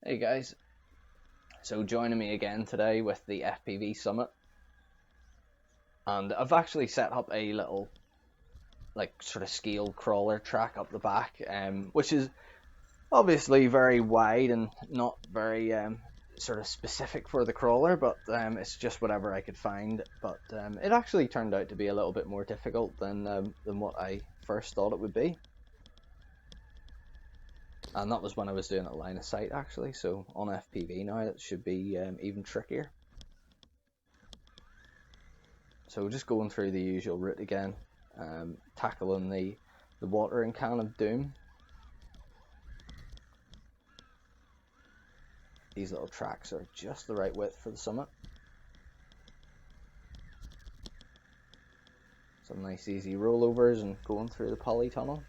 Hey guys, so joining me again today with the FPV Summit, and I've actually set up a little sort of scale crawler track up the back, which is obviously very wide and not very sort of specific for the crawler, but it's just whatever I could find. But it actually turned out to be a little bit more difficult than what I first thought it would be. And that was when I was doing it line of sight actually, so on FPV now it should be even trickier. So just going through the usual route again, tackling the watering can of doom. These little tracks are just the right width for the summit. Some nice easy rollovers and going through the polytunnel.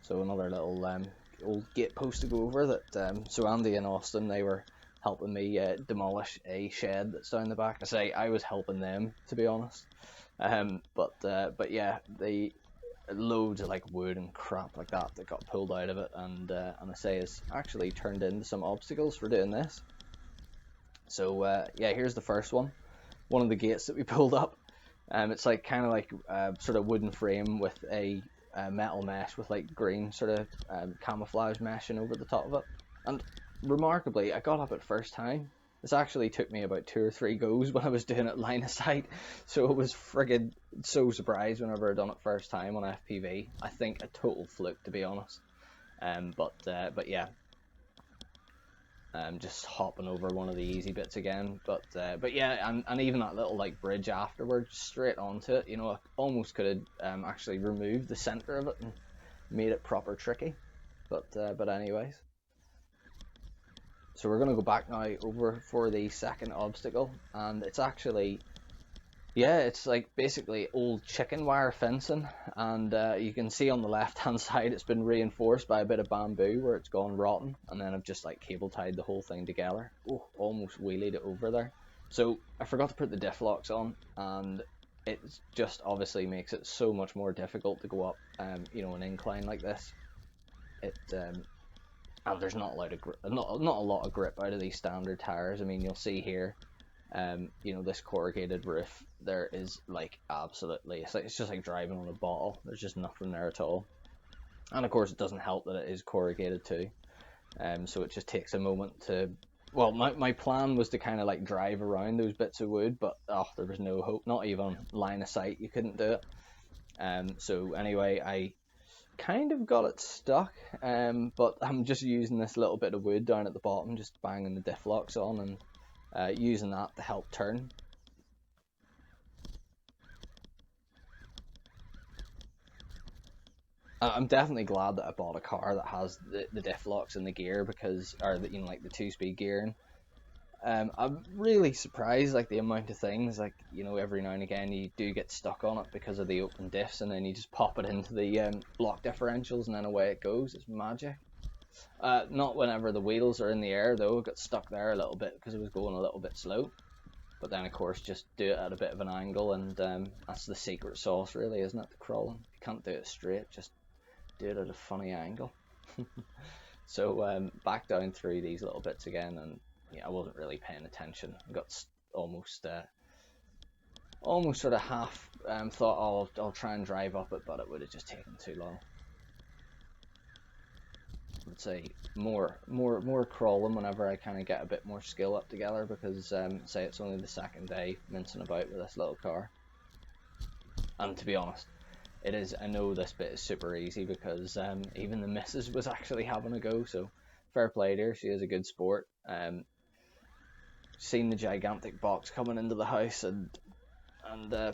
So another little old gate post to go over that. So Andy and Austin, they were helping me demolish a shed that's down the back. I say I was helping them, to be honest. But yeah, they loads of wood and crap like that got pulled out of it, and I say it's actually turned into some obstacles for doing this. So yeah, here's the first one. One of the gates that we pulled up. It's kind of like sort of wooden frame with a metal mesh with green sort of camouflage meshing over the top of it. And remarkably, I got up at first time. This actually took me about 2 or 3 goes when I was doing it line of sight, so it was friggin' so surprised whenever I done it first time on FPV. I think a total fluke, to be honest. But yeah, just hopping over one of the easy bits again. But yeah, and even that little bridge afterwards, straight onto it. You know, I almost could have actually removed the center of it and made it proper tricky. But anyways. So we're going to go back now over for the second obstacle, and it's actually, yeah, it's basically old chicken wire fencing, and you can see on the left hand side it's been reinforced by a bit of bamboo where it's gone rotten, and then I've just cable tied the whole thing together. Oh, almost wheelied it over there. So I forgot to put the diff locks on, and it just obviously makes it so much more difficult to go up you know, an incline like this. And there's not a lot of grip, not a lot of grip out of these standard tires. I mean, you'll see here, you know, this corrugated roof. There is absolutely, it's just like driving on a bottle. There's just nothing there at all. And of course, it doesn't help that it is corrugated too. So it just takes a moment to. Well, my plan was to kind of drive around those bits of wood, but there was no hope. Not even line of sight, you couldn't do it. So anyway, I kind of got it stuck, but I'm just using this little bit of wood down at the bottom, just banging the diff locks on and using that to help turn. I'm definitely glad that I bought a car that has the diff locks and the gear, because, or the, you know, the 2-speed gearing. I'm really surprised the amount of things, you know, every now and again you do get stuck on it because of the open diffs, and then you just pop it into the block differentials and then away it goes. It's magic. Not whenever the wheels are in the air though. I got stuck there a little bit because it was going a little bit slow. But then of course just do it at a bit of an angle, and that's the secret sauce really, isn't it, the crawling? You can't do it straight, just do it at a funny angle. So back down through these little bits again, and yeah, I wasn't really paying attention. I got almost sort of half thought, oh, I'll try and drive up it, but it would have just taken too long. I would say more crawling whenever I kind of get a bit more skill up together, because say it's only the second day mincing about with this little car. And to be honest, it is, I know this bit is super easy because even the missus was actually having a go, so fair play to her, she is a good sport. Seen the gigantic box coming into the house,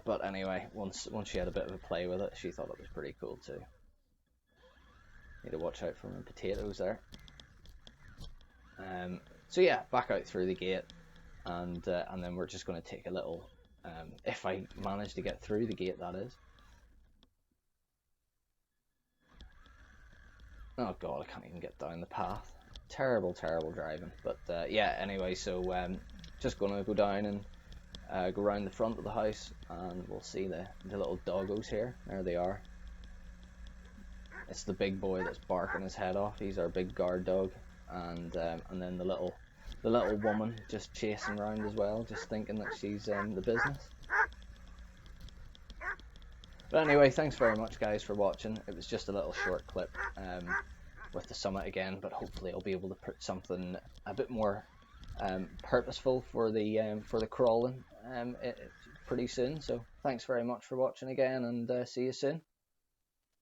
but anyway, once she had a bit of a play with it, she thought it was pretty cool too. Need to watch out for my potatoes there. So yeah, back out through the gate, and then we're just going to take a little, if I manage to get through the gate, that is. Oh god, I can't even get down the path. Terrible driving. But yeah, anyway, so just going to go down go around the front of the house, and we'll see the little doggos here. There they are. It's the big boy that's barking his head off. He's our big guard dog, and then the little woman just chasing around as well, just thinking that she's the business. But anyway, thanks very much, guys, for watching. It was just a little short clip with the summit again, but hopefully I'll be able to put something a bit more purposeful for the crawling pretty soon. So thanks very much for watching again, and see you soon.